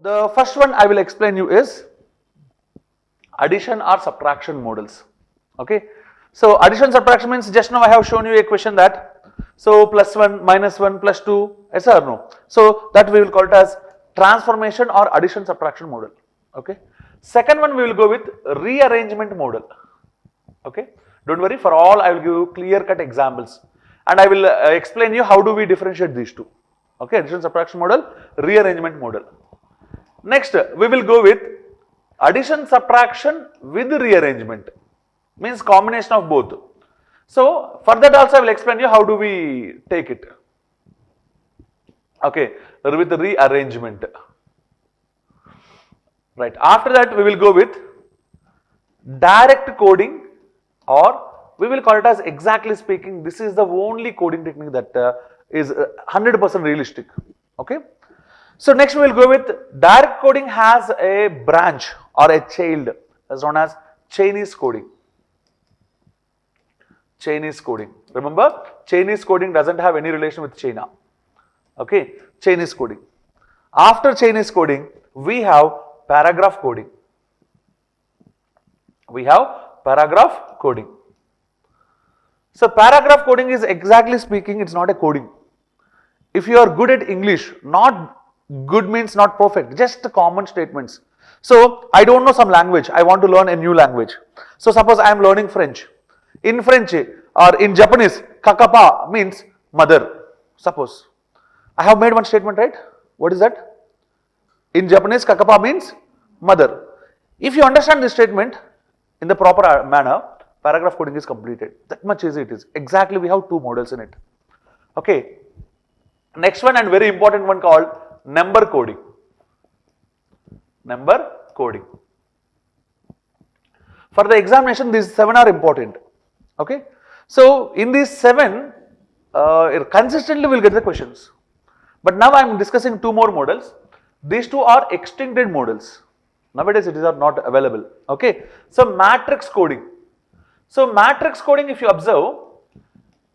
The first one I will explain you is addition or subtraction models. Okay. So addition subtraction means just now I have shown you a question that so plus 1 minus 1 plus 2, yes or no. So that we will call it as transformation or addition subtraction model. Okay. Second one we will go with rearrangement model. Okay. Don't worry, for all I will give you clear cut examples and I will explain you how do we differentiate these two. Okay. Addition subtraction model, rearrangement model. Next we will go with addition subtraction with rearrangement, means combination of both. So for that also I will explain you how do we take it. Okay, with rearrangement. Right. After that we will go with direct coding, or we will call it as exactly speaking. This is the only coding technique that is 100% realistic. Okay. So next we will go with direct coding has a branch or a child as known as Chinese coding. Chinese coding. Remember, Chinese coding doesn't have any relation with China. Okay, Chinese coding. After Chinese coding, we have paragraph coding. We have paragraph coding. So paragraph coding is exactly speaking, it's not a coding. If you are good at English, not good means not perfect, just common statements. So I don't know some language, I want to learn a new language. So suppose I am learning French. In French or in Japanese, kakapa means mother. Suppose I have made one statement, right? What is that? In Japanese, kakapa means mother. If you understand this statement in the proper manner, paragraph coding is completed. That much easy it is. Exactly, we have two models in it. Okay. Next one and very important one called number coding. Number coding. For the examination, these 7 are important. Okay. So in these 7, consistently we will get the questions. But now I am discussing 2 more models. These 2 are extended models. Nowadays it is not available. Okay. So matrix coding. So matrix coding, if you observe,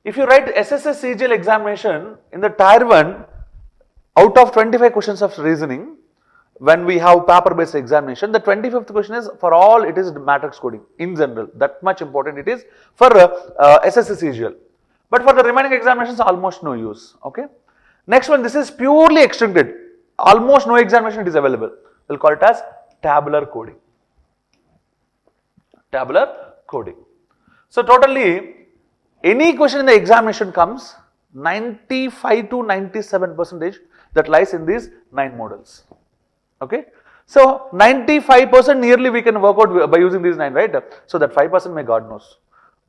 if you write SSS CGL examination in the tier 1, out of 25 questions of reasoning, when we have paper based examination, the 25th question is for all it is matrix coding in general. That much important it is for SSS CGL. But for the remaining examinations, almost no use. Okay. Next one, this is purely extended. Almost no examination it is available. We'll call it as tabular coding. Tabular coding. So totally, any question in the examination comes 95 to 97% that lies in these 9 models. Okay. So 95% nearly we can work out by using these 9, right? So that 5% may God knows.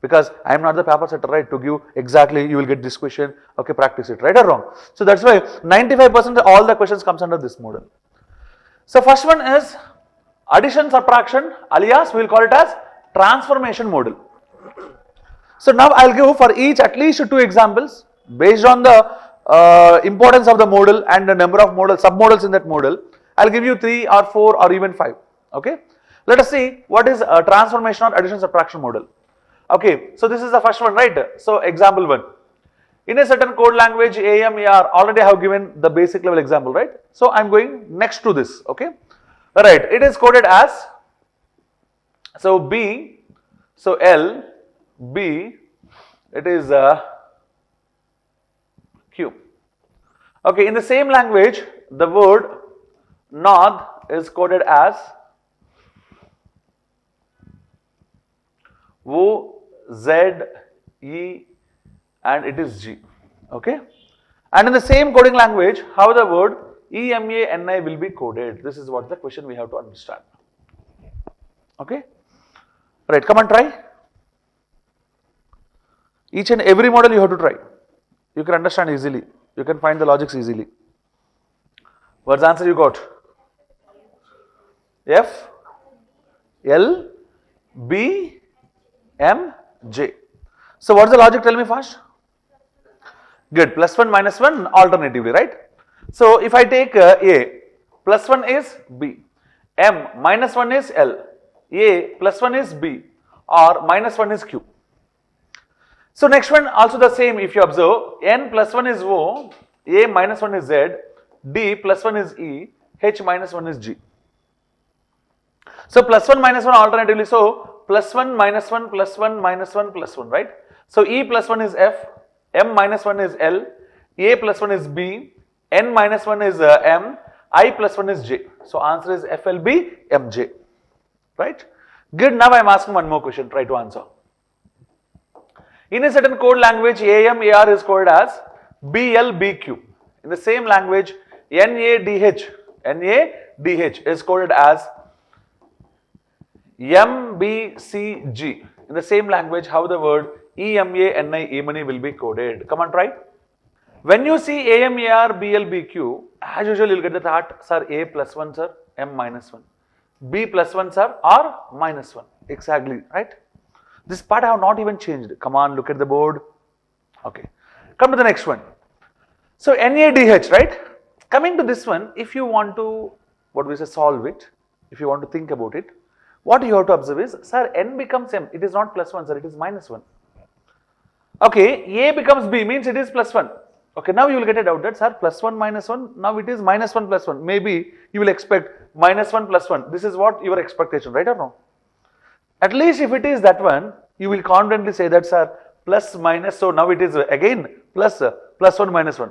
Because I am not the paper setter, right, to give exactly you will get this question, okay, practice it, right or wrong. So that's why 95% all the questions comes under this model. So first one is addition subtraction, alias we will call it as transformation model. So now I will give for each at least 2 examples based on the importance of the model and the number of models, sub-models in that model. I will give you 3 or 4 or even 5. Okay. Let us see what is a transformation or addition subtraction model. Okay. So this is the first one, right? So example 1. In a certain code language AMAR, already I have given the basic level example, right? So I am going next to this. Okay. Alright. It is coded as, so B, so L, B, it is Q. Okay, in the same language, the word Nadh is coded as O, Z, E and it is G. Okay. And in the same coding language, how the word EMANI will be coded. This is what the question we have to understand. Okay. Right, come and try. Each and every model you have to try. You can understand easily. You can find the logics easily. What's the answer you got? F, L, B, M, J. So what's the logic? Tell me fast. Good. Plus 1 minus 1 alternatively, right? So if I take A, plus 1 is B. M minus 1 is L. A plus 1 is B. Or minus 1 is Q. So next one also the same, if you observe, N plus 1 is O, A minus 1 is Z, D plus 1 is E, H minus 1 is G. So plus 1 minus 1 alternatively, so plus 1 minus 1 plus 1 minus 1 plus 1, right? So E plus 1 is F, M minus 1 is L, A plus 1 is B, N minus 1 is M, I plus 1 is J. So answer is FLB MJ, right? Good, now I am asking one more question, try to answer. In a certain code language, AM, AR is called as BL, BQ. In the same language, NADH is coded as MBCG. In the same language, how the word EMANI, Emani will be coded. Come on, try. When you see AMAR, BL, BQ, as usual, you will get the thought, sir, A plus 1, sir, M minus 1. B plus 1, sir, or minus 1. Exactly, right? This part I have not even changed. Come on, look at the board. Okay. Come to the next one. So, NADH, right? Coming to this one, if you want to, what we say, solve it, if you want to think about it, what you have to observe is, sir, N becomes M. It is not plus 1, sir, it is minus 1. Okay, A becomes B means it is plus 1. Okay, now you will get a doubt that, sir, plus 1 minus 1, now it is minus 1 plus 1. Maybe you will expect minus 1 plus 1. This is what your expectation, right or no? At least if it is that one, you will confidently say that, sir, plus minus, so now it is again plus 1 minus 1.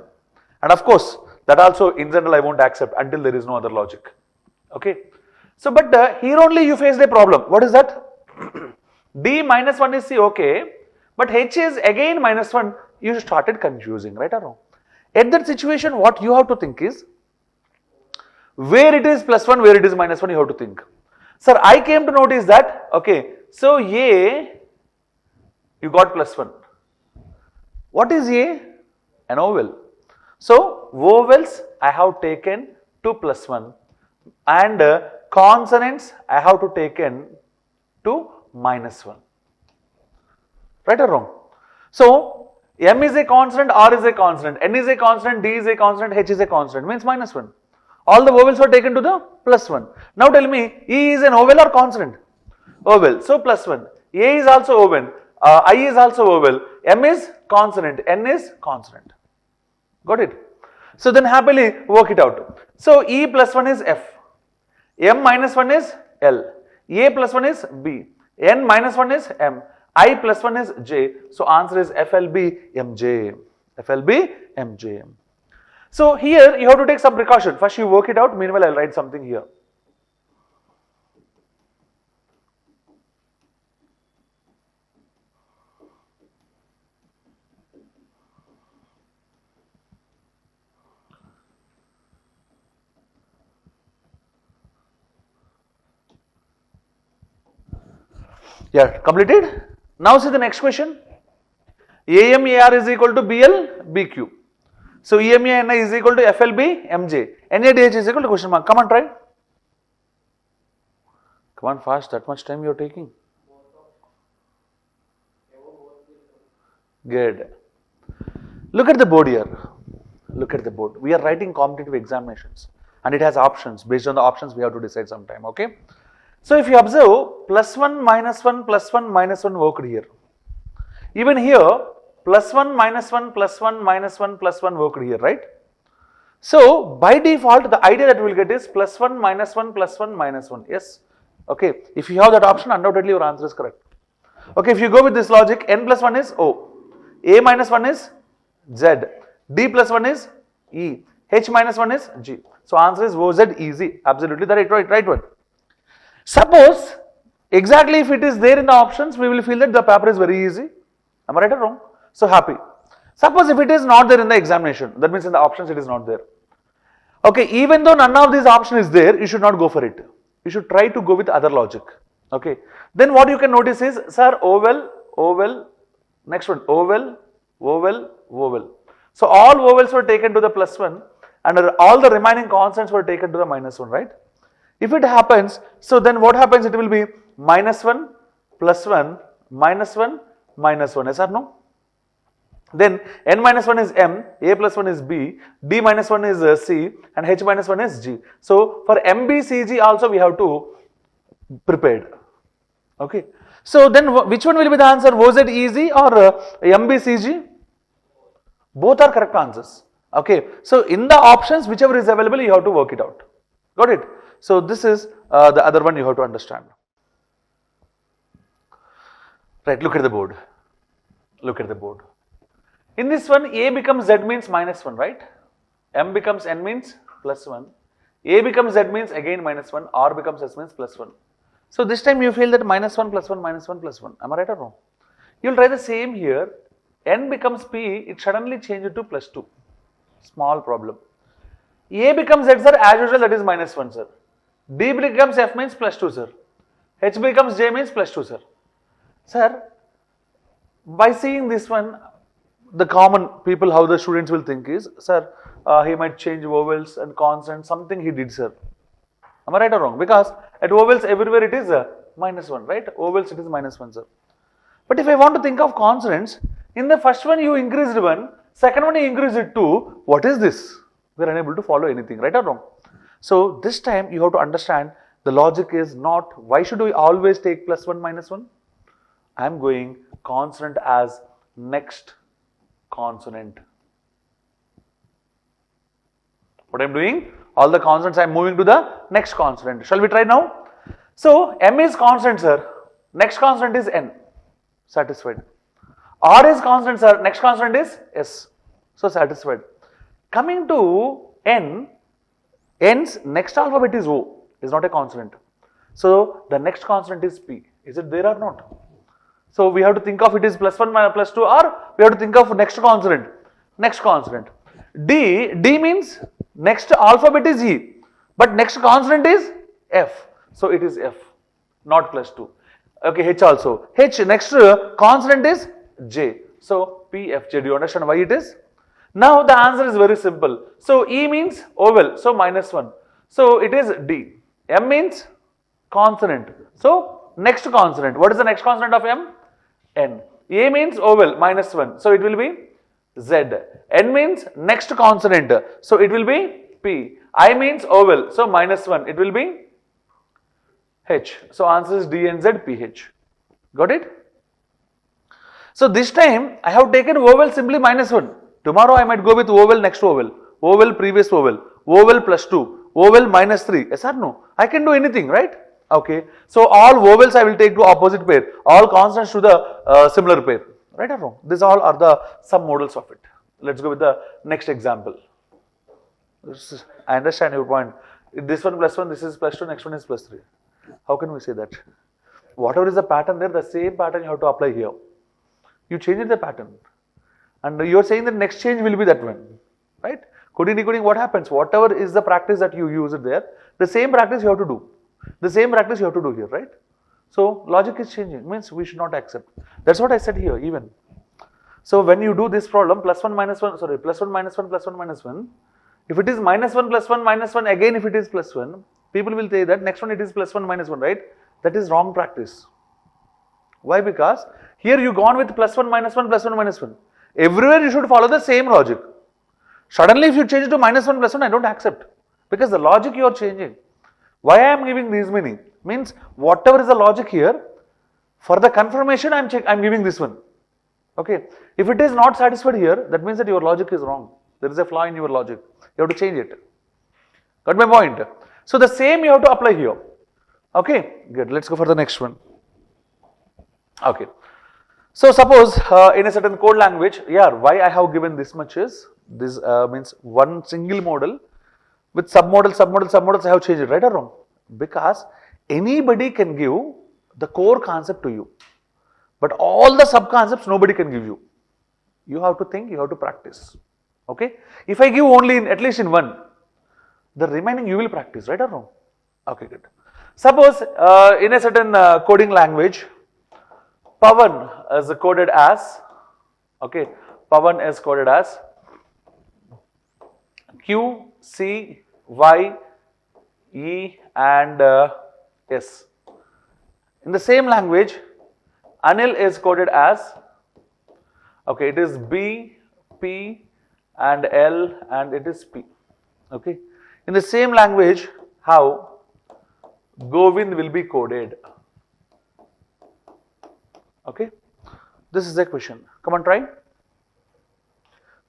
And of course, that also in general I won't accept until there is no other logic. Okay. So, but here only you faced a problem. What is that? D minus 1 is C, okay. But H is again minus 1. You started confusing, right or no? At that situation, what you have to think is, where it is plus 1, where it is minus 1, you have to think. Sir, I came to notice that, okay, so A, you got plus 1. What is A? An vowel. So, vowels I have taken to plus 1 and consonants I have to taken to minus 1. Right or wrong? So, M is a constant, R is a constant, N is a constant, D is a constant, H is a constant, means minus 1. All the vowels were taken to the plus 1. Now tell me, E is an vowel or consonant? Vowel, so plus 1. A is also vowel, I is also vowel, M is consonant, N is consonant. Got it? So then happily work it out. So E plus 1 is F, M minus 1 is L, A plus 1 is B, N minus 1 is M, I plus 1 is J. So answer is FLB MJ. FLB MJ. So here you have to take some precaution. First you work it out. Meanwhile, I'll write something here. Yeah, completed. Now see the next question. AMAR is equal to BL, BQ. So EMANI is equal to FLB, MJ. NADH is equal to question mark. Come on, try. Come on, fast. That much time you are taking. Good. Look at the board here. Look at the board. We are writing competitive examinations and it has options. Based on the options, we have to decide sometime. Okay. So if you observe, plus 1 minus 1 plus 1 minus 1 worked here. Even here, plus 1 minus 1 plus 1 minus 1 plus 1 worked here, right? So by default, the idea that we will get is plus 1 minus 1 plus 1 minus 1. Yes. Okay. If you have that option, undoubtedly your answer is correct. Okay. If you go with this logic, N plus 1 is O, A minus 1 is Z, D plus 1 is E, H minus 1 is G. So answer is OZ, easy. Absolutely the right one. Suppose exactly if it is there in the options, we will feel that the paper is very easy. Am I right or wrong? So happy. Suppose if it is not there in the examination, that means in the options it is not there. Okay, even though none of these options is there, you should not go for it. You should try to go with other logic. Okay. Then what you can notice is, sir, vowel, next one, vowel. So all vowels were taken to the plus 1 and all the remaining consonants were taken to the minus 1, right? If it happens, so then what happens? It will be minus 1, plus 1, minus 1, minus 1. Yes or no? Then N minus 1 is M, A plus 1 is B, D minus 1 is C, and H minus 1 is G. So for MBCG also we have to prepare. Okay. So then which one will be the answer? Was it easy or MBCG? Both are correct answers. Okay. So in the options, whichever is available, you have to work it out. Got it? So this is the other one you have to understand. Right, look at the board. Look at the board. In this one, A becomes Z means minus 1, right? M becomes N means plus 1. A becomes Z means again minus 1. R becomes S means plus 1. So this time you feel that minus 1 plus 1 minus 1 plus 1. Am I right or wrong? You'll try the same here. N becomes P, it suddenly changes to plus 2. Small problem. A becomes Z, sir, as usual, that is minus 1, sir. D becomes F means plus 2, sir. H becomes J means plus 2, sir. Sir, by seeing this one, the common people, how the students will think is, sir, he might change vowels and consonants, something he did, sir. Am I right or wrong? Because at vowels, everywhere it is minus 1, right? Vowels, it is minus 1, sir. But if I want to think of consonants, in the first one you increased 1, second one you increased it 2, what is this? We are unable to follow anything, right or wrong? So this time you have to understand the logic is not, why should we always take plus 1 minus 1? I am going consonant as next consonant. What I am doing? All the consonants I am moving to the next consonant. Shall we try now? So M is consonant, sir. Next consonant is N. Satisfied. R is consonant, sir. Next consonant is S. So satisfied. Coming to N, N's next alphabet is O, is not a consonant. So the next consonant is P. Is it there or not? So we have to think of it is plus 1 minus plus 2, or we have to think of next consonant. Next consonant. D means next alphabet is E, but next consonant is F. So it is F, not plus 2. Okay, H also. H next consonant is J. So P, F, J. Do you understand why it is? Now the answer is very simple. So E means vowel, so minus 1. So it is D. M means consonant. So next consonant. What is the next consonant of M? N. A means vowel, minus 1. So it will be Z. N means next consonant. So it will be P. I means vowel. So minus 1. It will be H. So answer is D and Z, P, H. Got it? So this time I have taken vowel simply minus 1. Tomorrow I might go with vowel next vowel. Vowel previous vowel. Vowel plus 2. Vowel minus 3. Yes or no? I can do anything, right? Okay. So all vowels I will take to opposite pair. All consonants to the similar pair. Right or wrong? These all are the some models of it. Let's go with the next example. I understand your point. This one plus 1, this is plus 2, next one is plus 3. How can we say that? Whatever is the pattern there, the same pattern you have to apply here. You change the pattern. And you are saying that next change will be that one. Right? Coding, decoding, what happens? Whatever is the practice that you use it there, the same practice you have to do. The same practice you have to do here, right? So logic is changing, means we should not accept. That's what I said here even. So when you do this problem, plus 1 minus 1, sorry, plus 1 minus 1 plus 1 minus 1, if it is minus 1 plus 1 minus 1, again if it is plus 1, people will say that next one it is plus 1 minus 1, right? That is wrong practice. Why? Because here you gone with plus 1 minus 1 plus 1 minus 1. Everywhere you should follow the same logic. Suddenly if you change it to minus 1 plus 1, I don't accept. Because the logic you are changing. Why I am giving these meaning? Means whatever is the logic here, for the confirmation I am giving this one. Okay. If it is not satisfied here, that means that your logic is wrong. There is a flaw in your logic. You have to change it. Got my point? So the same you have to apply here. Okay. Good. Let's go for the next one. Okay. So suppose in a certain code language, why I have given this much is, this means one single model with submodels I have changed it, right or wrong? Because anybody can give the core concept to you, but all the sub concepts nobody can give you. You have to think, you have to practice. Okay? If I give only at least in one, the remaining you will practice, right or wrong? Okay, good. Suppose in a certain coding language, Pavan is coded as, okay, Pavan is coded as Q, C, Y, E and S. In the same language, Anil is coded as, okay, it is B, P and L and it is P. Okay. In the same language, how Govind will be coded. Okay. This is the question. Come on, try.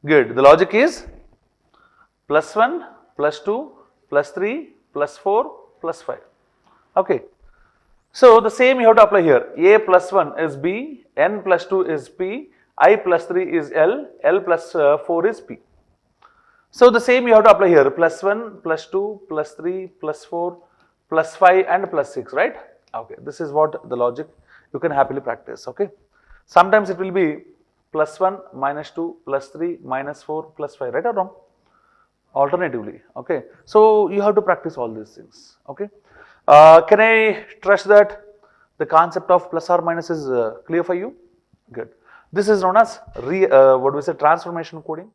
Good. The logic is plus 1, plus 2, plus 3, plus 4 plus 5. Okay. So the same you have to apply here. A plus 1 is B, N plus 2 is P, I plus 3 is L, L plus 4 is P. So the same you have to apply here, plus 1, plus 2, plus 3, plus 4, plus 5 and plus 6, right? Okay, this is what the logic you can happily practice, okay? Sometimes it will be plus 1, minus 2, plus 3, minus 4, plus 5, right or wrong? Alternatively, okay? So you have to practice all these things, okay? Can I trust that the concept of plus or minus is clear for you? Good. This is known as transformation coding.